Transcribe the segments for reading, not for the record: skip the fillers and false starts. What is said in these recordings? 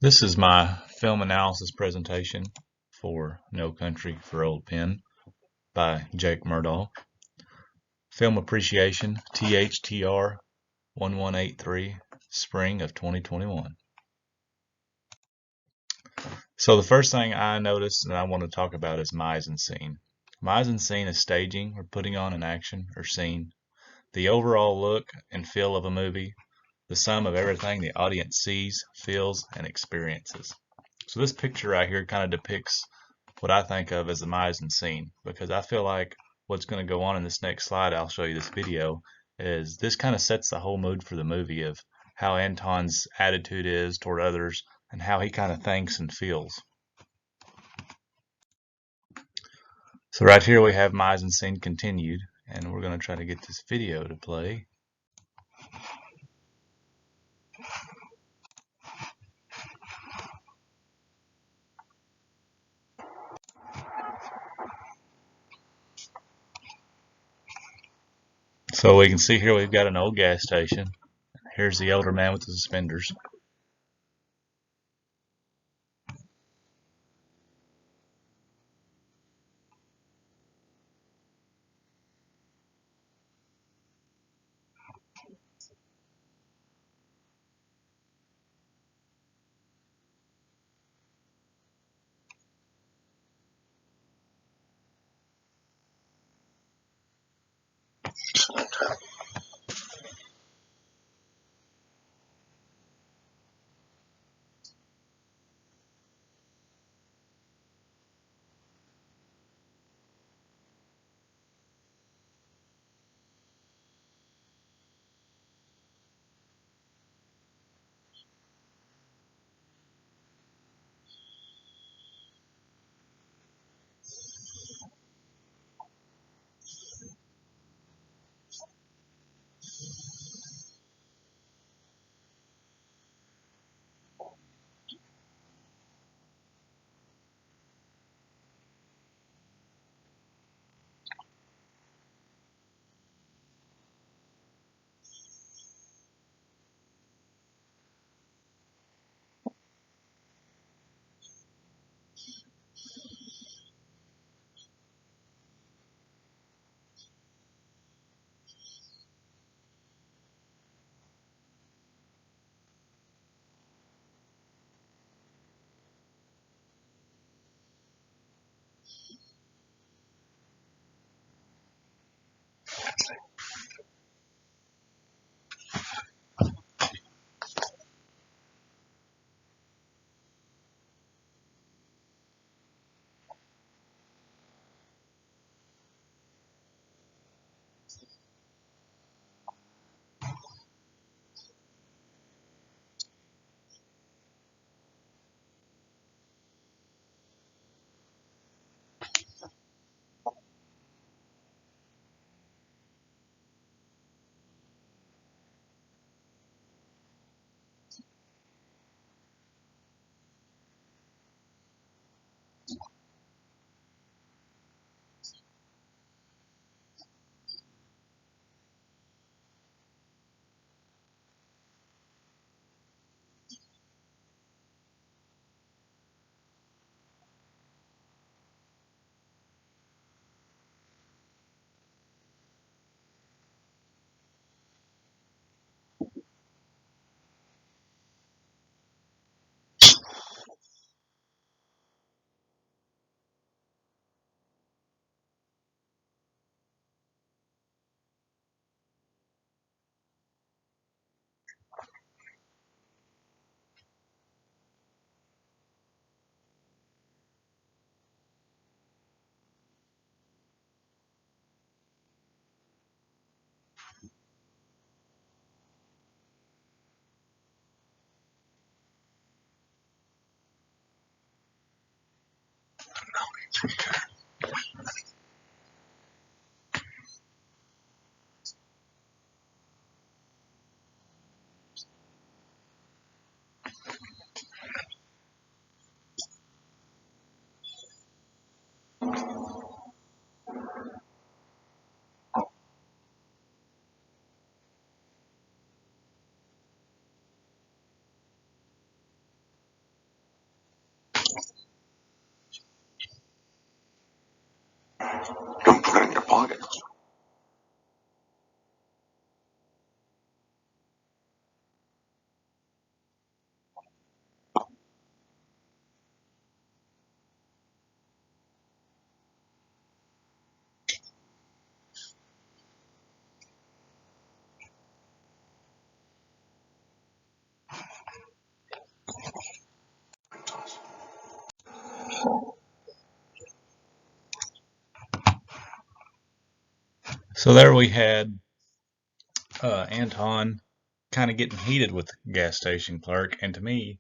This is my film analysis presentation for No Country for Old Men by Jake Murdahl. Film Appreciation, THTR 1183, Spring of 2021. So the first thing I noticed and I want to talk about is mise-en-scene. Mise-en-scene is staging or putting on an action or scene. The overall look and feel of a movie, the sum of everything the audience sees, feels, and experiences. So this picture right here kind of depicts what I think of as the mise-en-scene, because I feel like what's going to go on in this next slide, I'll show you this video, is this kind of sets the whole mood for the movie of how Anton's attitude is toward others and how he kind of thinks and feels. So right here we have mise-en-scene continued, and we're going to try to get this video to play. So we can see here we've got an old gas station. Here's the elder man with the suspenders. So there we had Anton kind of getting heated with the gas station clerk, and to me,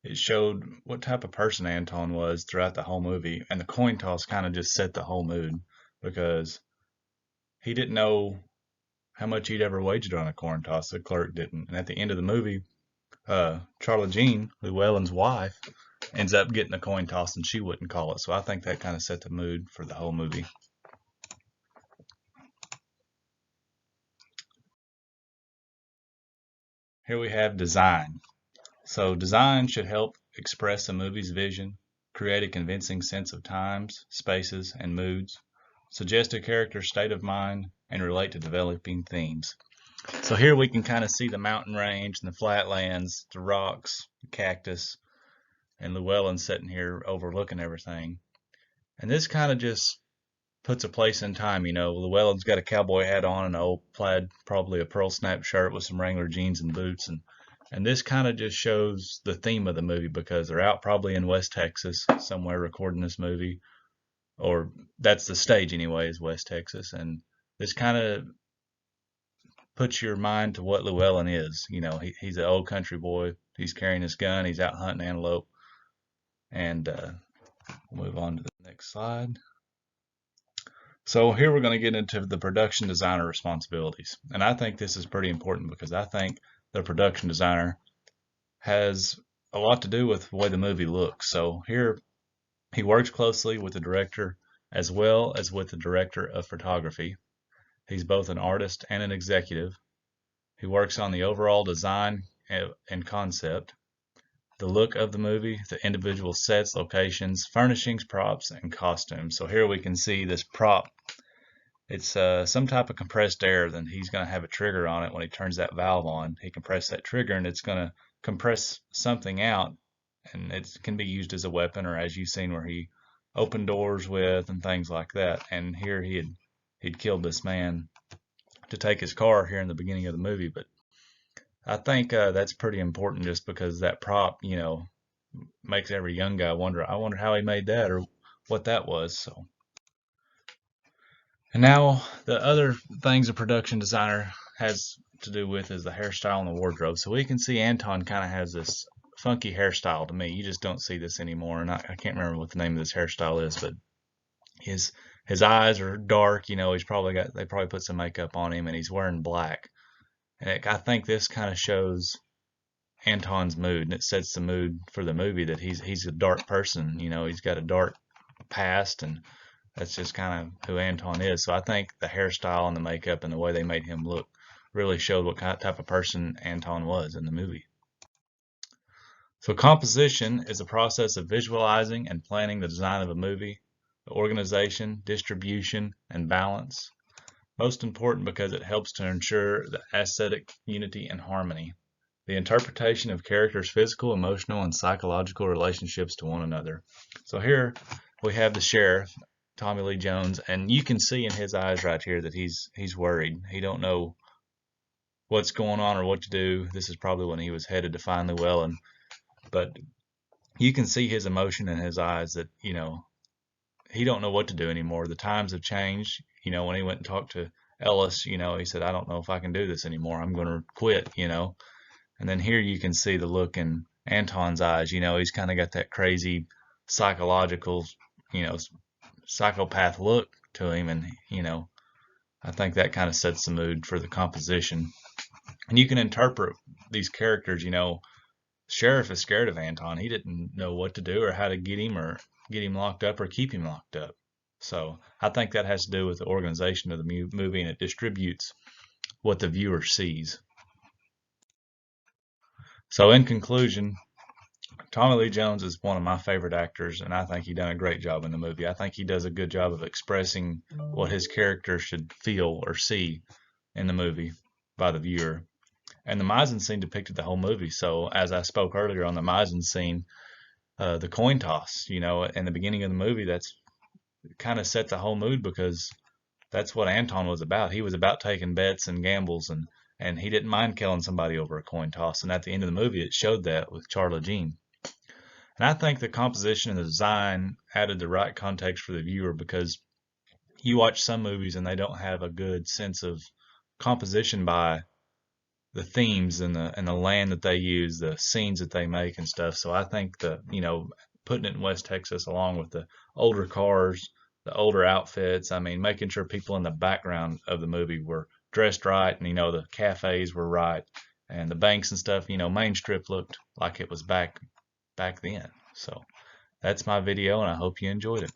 it showed what type of person Anton was throughout the whole movie. And the coin toss kind of just set the whole mood because he didn't know how much he'd ever wagered on a coin toss. The clerk didn't. And at the end of the movie, Charlie Jean, Llewellyn's wife, ends up getting a coin toss and she wouldn't call it. So I think that kind of set the mood for the whole movie. Here we have design. So design should help express a movie's vision, create a convincing sense of times, spaces, and moods, suggest a character's state of mind, and relate to developing themes. So here we can kind of see the mountain range and the flatlands, the rocks, the cactus, and Llewellyn sitting here overlooking everything. And this kind of just puts a place in time. Llewellyn's got a cowboy hat on and an old plaid, probably a pearl snap shirt with some Wrangler jeans and boots, and this kind of just shows the theme of the movie because they're out probably in West Texas somewhere recording this movie, or that's the stage anyway, is West Texas, and this kind of puts your mind to what Llewellyn is. He's an old country boy. He's carrying his gun. He's out hunting antelope, and we'll move on to the next slide. So here we're going to get into the production designer responsibilities. And I think this is pretty important because I think the production designer has a lot to do with the way the movie looks. So here he works closely with the director as well as with the director of photography. He's both an artist and an executive. He works on the overall design and concept, the look of the movie, the individual sets, locations, furnishings, props, and costumes. So here we can see this prop. It's some type of compressed air. Then he's going to have a trigger on it when he turns that valve on. He can press that trigger and it's going to compress something out, and it can be used as a weapon, or as you've seen where he opened doors with and things like that. And here he'd killed this man to take his car here in the beginning of the movie. But I think that's pretty important just because that prop, makes every young guy wonder. I wonder how he made that or what that was. So, and now the other things a production designer has to do with is the hairstyle and the wardrobe. So we can see Anton kind of has this funky hairstyle to me. You just don't see this anymore, and I can't remember what the name of this hairstyle is, but his eyes are dark. They probably put some makeup on him, and he's wearing black. And I think this kind of shows Anton's mood, and it sets the mood for the movie that he's a dark person. He's got a dark past, and that's just kind of who Anton is. So I think the hairstyle and the makeup and the way they made him look really showed what type of person Anton was in the movie. So composition is a process of visualizing and planning the design of a movie, the organization, distribution, and balance. Most important because it helps to ensure the aesthetic unity and harmony, the interpretation of characters' physical, emotional, and psychological relationships to one another. So here we have the sheriff, Tommy Lee Jones, and you can see in his eyes right here that he's worried. He don't know what's going on or what to do. This is probably when he was headed to find Llewellyn, but you can see his emotion in his eyes that he don't know what to do anymore. The times have changed. When he went and talked to Ellis, he said, I don't know if I can do this anymore. I'm going to quit. And then here you can see the look in Anton's eyes. He's kind of got that crazy psychological, psychopath look to him. And, I think that kind of sets the mood for the composition. And you can interpret these characters. Sheriff is scared of Anton. He didn't know what to do or how to get him locked up or keep him locked up. So I think that has to do with the organization of the movie, and it distributes what the viewer sees. So in conclusion, Tommy Lee Jones is one of my favorite actors, and I think he done a great job in the movie. I think he does a good job of expressing what his character should feel or see in the movie by the viewer. And the mise-en-scene depicted the whole movie. So as I spoke earlier on the mise-en-scene, the coin toss, in the beginning of the movie, that's kind of set the whole mood because that's what Anton was about. He was about taking bets and gambles, and he didn't mind killing somebody over a coin toss. And at the end of the movie, it showed that with Charlie Jean. And I think the composition and the design added the right context for the viewer because you watch some movies and they don't have a good sense of composition by the themes and the land that they use, the scenes that they make and stuff. So I think putting it in West Texas along with the older cars, the older outfits, I mean, making sure people in the background of the movie were dressed right and the cafes were right and the banks and stuff, Main Strip looked like it was back then. So that's my video and I hope you enjoyed it.